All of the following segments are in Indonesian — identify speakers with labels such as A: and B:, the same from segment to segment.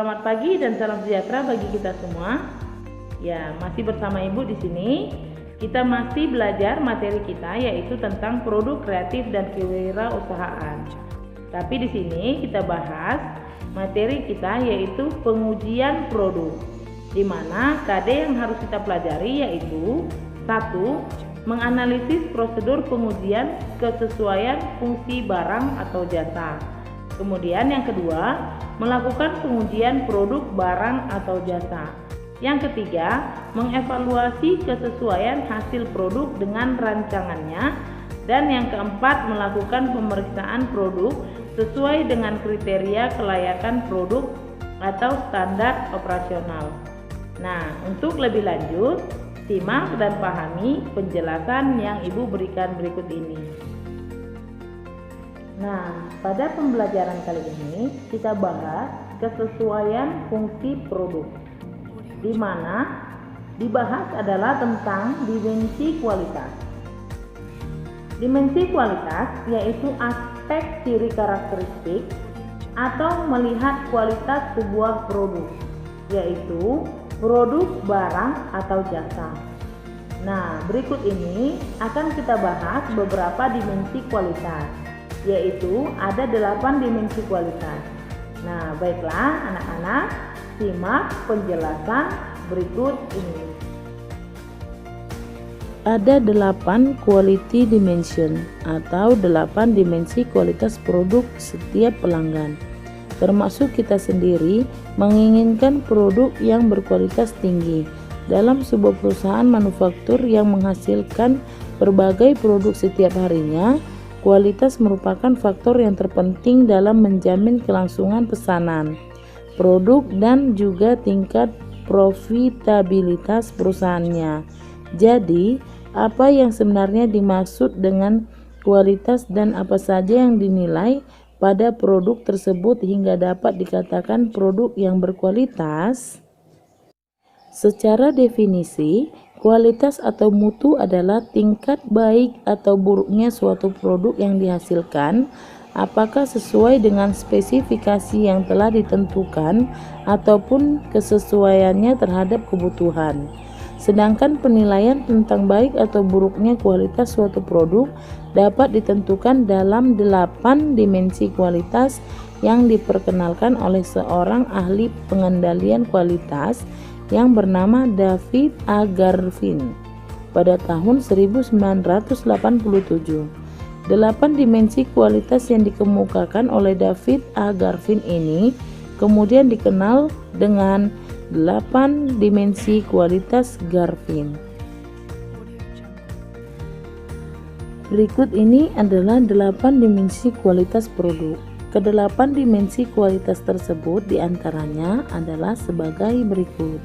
A: Selamat pagi dan salam sejahtera bagi kita semua. Ya, masih bersama Ibu di sini. Kita masih belajar materi kita yaitu tentang produk kreatif dan kewirausahaan. Tapi di sini kita bahas materi kita yaitu pengujian produk. Di mana KD yang harus kita pelajari yaitu 1. Menganalisis prosedur pengujian kesesuaian fungsi barang atau jasa. Kemudian yang kedua, melakukan pengujian produk barang atau jasa. Yang ketiga, mengevaluasi kesesuaian hasil produk dengan rancangannya. Dan yang keempat, melakukan pemeriksaan produk sesuai dengan kriteria kelayakan produk atau standar operasional. Nah, untuk lebih lanjut, simak dan pahami penjelasan yang Ibu berikan berikut ini. Nah, pada pembelajaran kali ini kita bahas kesesuaian fungsi produk, di mana dibahas adalah tentang dimensi kualitas. Dimensi kualitas yaitu aspek ciri karakteristik atau melihat kualitas sebuah produk, yaitu produk, barang, atau jasa. Nah, berikut ini akan kita bahas beberapa dimensi kualitas, yaitu ada 8 dimensi kualitas. Nah, baiklah anak-anak, simak penjelasan berikut ini.
B: Ada 8 quality dimension atau 8 dimensi kualitas produk setiap pelanggan. Termasuk kita sendiri menginginkan produk yang berkualitas tinggi. Dalam sebuah perusahaan manufaktur yang menghasilkan berbagai produk setiap harinya, kualitas merupakan faktor yang terpenting dalam menjamin kelangsungan pesanan, produk, dan juga tingkat profitabilitas perusahaannya. Jadi, apa yang sebenarnya dimaksud dengan kualitas dan apa saja yang dinilai pada produk tersebut hingga dapat dikatakan produk yang berkualitas? Secara definisi, kualitas atau mutu adalah tingkat baik atau buruknya suatu produk yang dihasilkan, apakah sesuai dengan spesifikasi yang telah ditentukan ataupun kesesuaiannya terhadap kebutuhan. Sedangkan penilaian tentang baik atau buruknya kualitas suatu produk dapat ditentukan dalam 8 dimensi kualitas yang diperkenalkan oleh seorang ahli pengendalian kualitas yang bernama David A. Garvin pada tahun 1987. 8 dimensi kualitas yang dikemukakan oleh David A. Garvin ini kemudian dikenal dengan 8 dimensi kualitas Garvin. Berikut ini adalah 8 dimensi kualitas produk. Kedelapan dimensi kualitas tersebut diantaranya adalah sebagai berikut.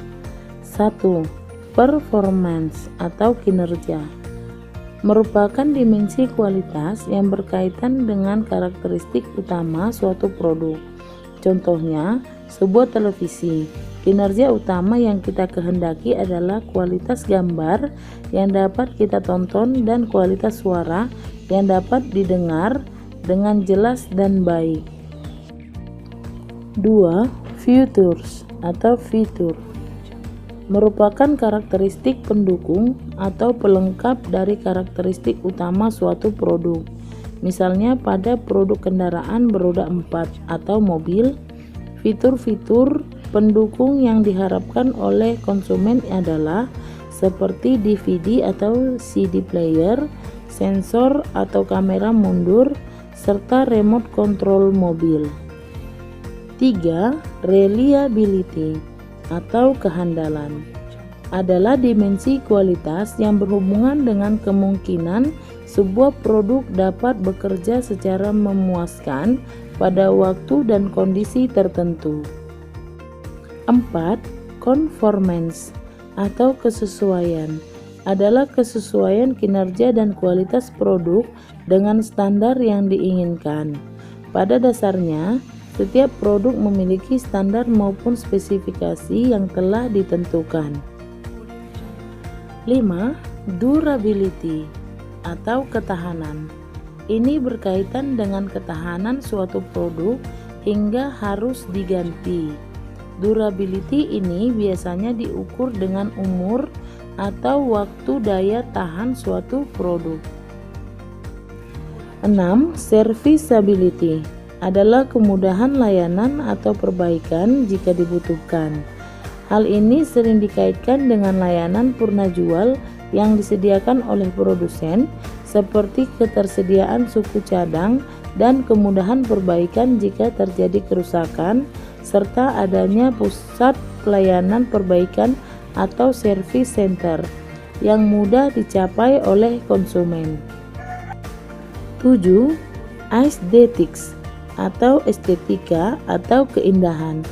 B: 1. Performance atau kinerja merupakan dimensi kualitas yang berkaitan dengan karakteristik utama suatu produk. Contohnya, sebuah televisi. Kinerja utama yang kita kehendaki adalah kualitas gambar yang dapat kita tonton dan kualitas suara yang dapat didengar dengan jelas dan baik. 2. Features atau fitur merupakan karakteristik pendukung atau pelengkap dari karakteristik utama suatu produk. Misalnya pada produk kendaraan beroda 4 atau mobil, fitur-fitur pendukung yang diharapkan oleh konsumen adalah seperti DVD atau CD player, sensor atau kamera mundur, serta remote control mobil. 3. Reliability atau kehandalan adalah dimensi kualitas yang berhubungan dengan kemungkinan sebuah produk dapat bekerja secara memuaskan pada waktu dan kondisi tertentu. 4. Conformance atau kesesuaian adalah kesesuaian kinerja dan kualitas produk dengan standar yang diinginkan. Pada dasarnya, setiap produk memiliki standar maupun spesifikasi yang telah ditentukan. 5. Durability atau ketahanan. Ini berkaitan dengan ketahanan suatu produk hingga harus diganti. Durability ini biasanya diukur dengan umur atau waktu daya tahan suatu produk. 6. Serviceability adalah kemudahan layanan atau perbaikan jika dibutuhkan. Hal ini sering dikaitkan dengan layanan purna jual yang disediakan oleh produsen, seperti ketersediaan suku cadang dan kemudahan perbaikan jika terjadi kerusakan, serta adanya pusat pelayanan perbaikan atau service center yang mudah dicapai oleh konsumen. 7. Aesthetics atau estetika atau keindahan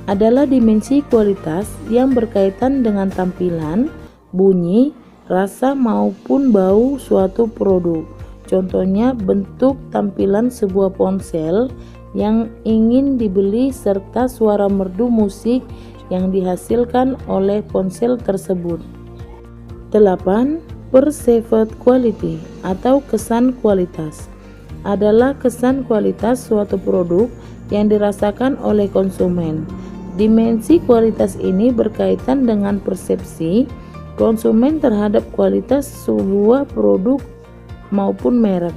B: adalah dimensi kualitas yang berkaitan dengan tampilan, bunyi, rasa maupun bau suatu produk. Contohnya bentuk tampilan sebuah ponsel yang ingin dibeli serta suara merdu musik yang dihasilkan oleh ponsel tersebut. 8. Perceived quality atau kesan kualitas adalah kesan kualitas suatu produk yang dirasakan oleh konsumen. Dimensi kualitas ini berkaitan dengan persepsi konsumen terhadap kualitas sebuah produk maupun merek,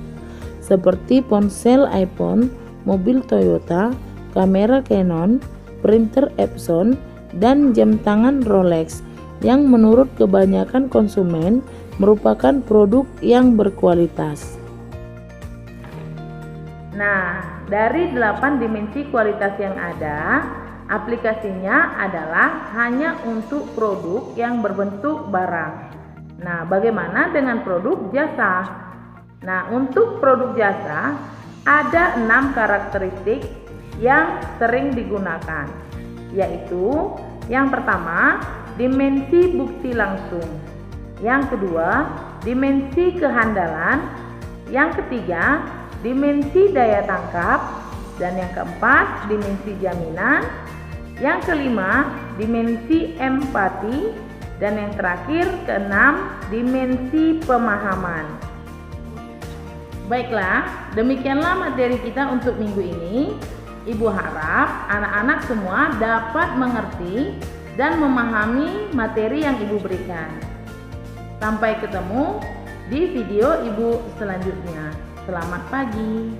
B: seperti ponsel iPhone, mobil Toyota, kamera Canon, printer Epson, dan jam tangan Rolex yang menurut kebanyakan konsumen merupakan produk yang berkualitas.
A: Nah, dari 8 dimensi kualitas yang ada, aplikasinya adalah hanya untuk produk yang berbentuk barang. Nah, bagaimana dengan produk jasa? Nah, untuk produk jasa ada 6 karakteristik yang sering digunakan, yaitu yang pertama, dimensi bukti langsung. Yang kedua, dimensi kehandalan. Yang ketiga, dimensi daya tangkap. Dan yang keempat, dimensi jaminan. Yang kelima, dimensi empati. Dan yang terakhir, keenam, dimensi pemahaman. Baiklah, demikianlah materi kita untuk minggu ini. Ibu harap anak-anak semua dapat mengerti dan memahami materi yang Ibu berikan. Sampai ketemu di video Ibu selanjutnya. Selamat pagi.